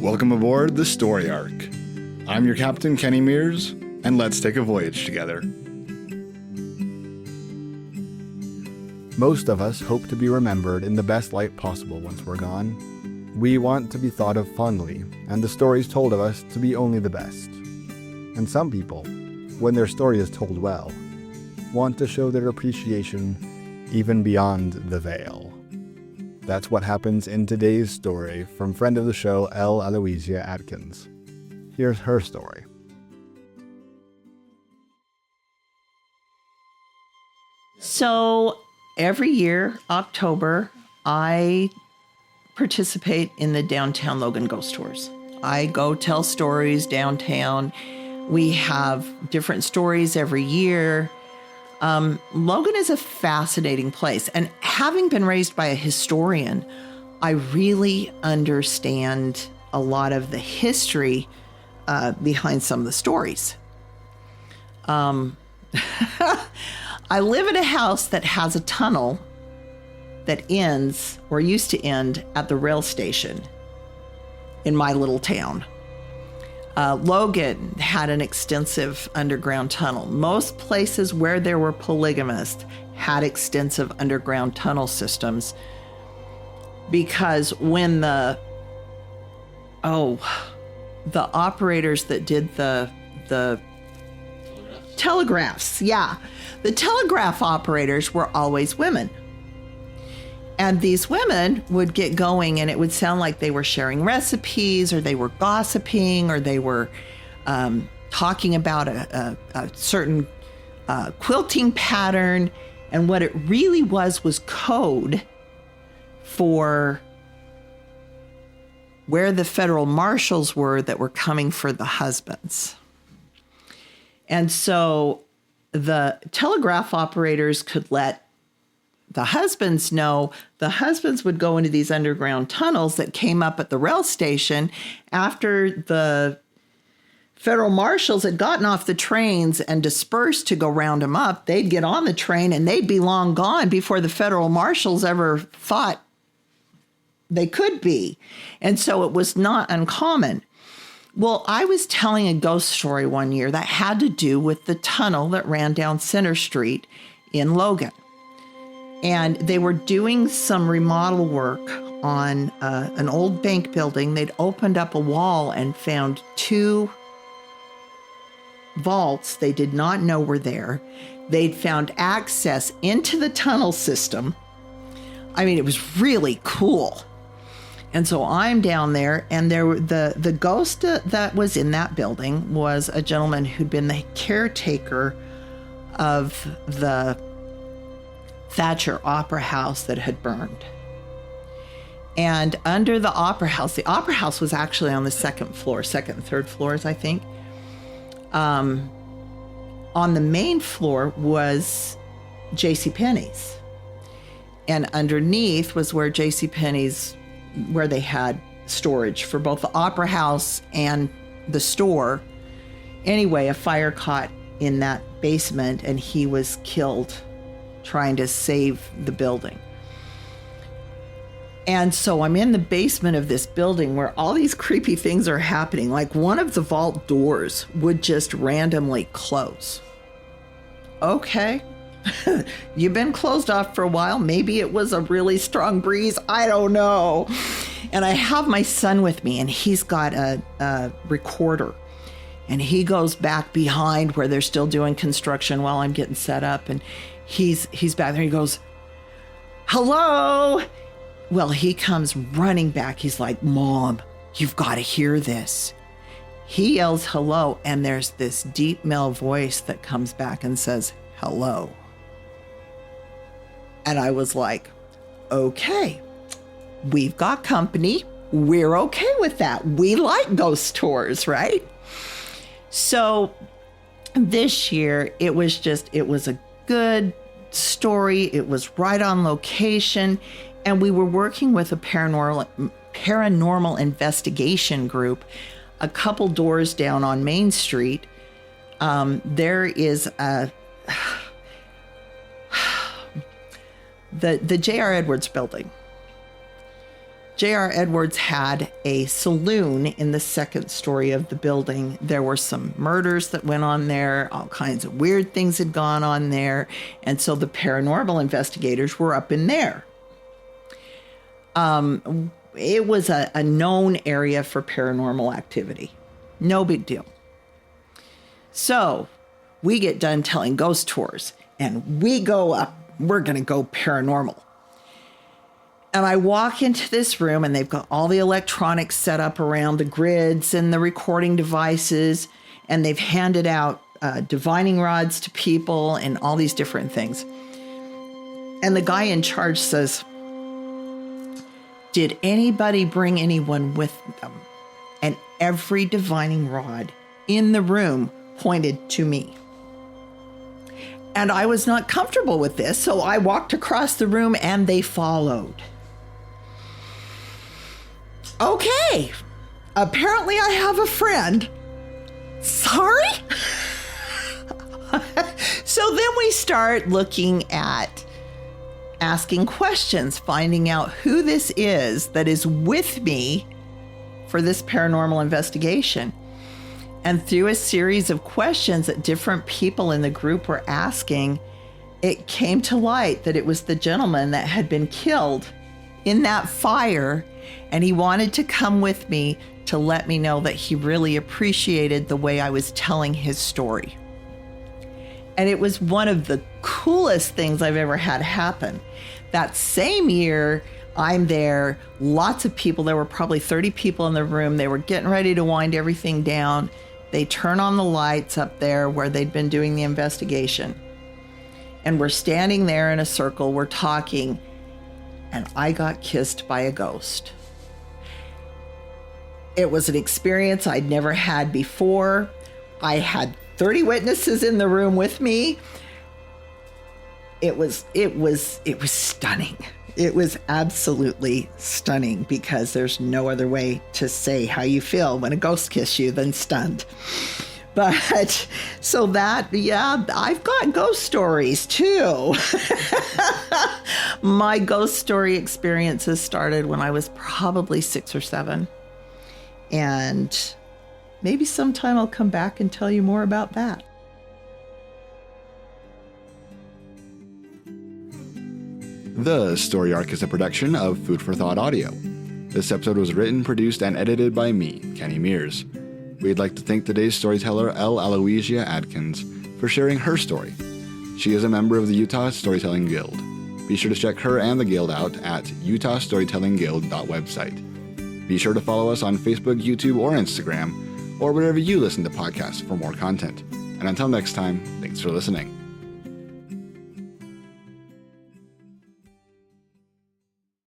Welcome aboard the Story Arc. I'm your captain, Kenny Mears, and let's take a voyage together. Most of us hope to be remembered in the best light possible once we're gone. We want to be thought of fondly, and the stories told of us to be only the best. And some people, when their story is told well, want to show their appreciation even beyond the veil. That's what happens in today's story from friend of the show, Aloysia Adkins. Here's her story. So every year, October, I participate in the Downtown Logan Ghost Tours. I go tell stories downtown. We have different stories every year. Logan is a fascinating place. And having been raised by a historian, I really understand a lot of the history behind some of the stories. I live in a house that has a tunnel that ends, or used to end, at the rail station in my little town. Logan had an extensive underground tunnel. Most places where there were polygamists had extensive underground tunnel systems because when the operators that did the telegraphs, the telegraph operators were always women. And these women would get going and it would sound like they were sharing recipes or they were gossiping or they were talking about a certain quilting pattern. And what it really was code for where the federal marshals were that were coming for the husbands. And so the telegraph operators could let the husbands know. The husbands would go into these underground tunnels that came up at the rail station after the federal marshals had gotten off the trains and dispersed to go round them up. They'd get on the train and they'd be long gone before the federal marshals ever thought they could be. And so it was not uncommon. Well, I was telling a ghost story one year that had to do with the tunnel that ran down Center Street in Logan. And they were doing some remodel work on an old bank building. They'd opened up a wall and found two vaults they did not know were there. They'd found access into the tunnel system. I mean, it was really cool. And so I'm down there, and the ghost that was in that building was a gentleman who'd been the caretaker of the Thatcher Opera House that had burned. And under the Opera House was actually on the second and third floors, I think. On the main floor was JCPenney's. And underneath was where JCPenney's, where they had storage for both the Opera House and the store. Anyway, a fire caught in that basement and he was killed trying to save the building. And so I'm in the basement of this building where all these creepy things are happening. Like one of the vault doors would just randomly close. Okay. You've been closed off for a while. Maybe it was a really strong breeze. I don't know. And I have my son with me and he's got a recorder. And he goes back behind where they're still doing construction while I'm getting set up. And he's back there. He goes, "Hello." Well, he comes running back. He's like, "Mom, you've got to hear this." He yells hello, and there's this deep male voice that comes back and says, "Hello." And I was like, okay, we've got company. We're okay with that. We like ghost tours, right? So this year, it was a good story. It was right on location. And we were working with a paranormal investigation group a couple doors down on Main Street. There is the J.R. Edwards building. J.R. Edwards had a saloon in the second story of the building. There were some murders that went on there. All kinds of weird things had gone on there. And so the paranormal investigators were up in there. It was a known area for paranormal activity. No big deal. So we get done telling ghost tours and we go up. We're going to go paranormal. And I walk into this room and they've got all the electronics set up around the grids and the recording devices. And they've handed out divining rods to people and all these different things. And the guy in charge says, "Did anybody bring anyone with them?" And every divining rod in the room pointed to me. And I was not comfortable with this, so I walked across the room and they followed. Okay, apparently I have a friend. Sorry? So then we start looking at asking questions, finding out who this is that is with me for this paranormal investigation. And through a series of questions that different people in the group were asking, it came to light that it was the gentleman that had been killed in that fire, and he wanted to come with me to let me know that he really appreciated the way I was telling his story. And it was one of the coolest things I've ever had happen. That same year, I'm there, lots of people, there were probably 30 people in the room. They were getting ready to wind everything down. They turn on the lights up there where they'd been doing the investigation. And we're standing there in a circle, we're talking, and I got kissed by a ghost. It was an experience I'd never had before. I had 30 witnesses in the room with me. It was stunning. It was absolutely stunning, because there's no other way to say how you feel when a ghost kisses you than stunned. But so that, yeah, I've got ghost stories too. My ghost story experiences started when I was probably 6 or 7. And maybe sometime I'll come back and tell you more about that. The Story Arc is a production of Food for Thought Audio. This episode was written, produced, and edited by me, Kenny Mears. We'd like to thank today's storyteller, Aloysia Adkins, for sharing her story. She is a member of the Utah Storytelling Guild. Be sure to check her and the Guild out at utahstorytellingguild.website. Be sure to follow us on Facebook, YouTube, or Instagram, or wherever you listen to podcasts for more content. And until next time, thanks for listening.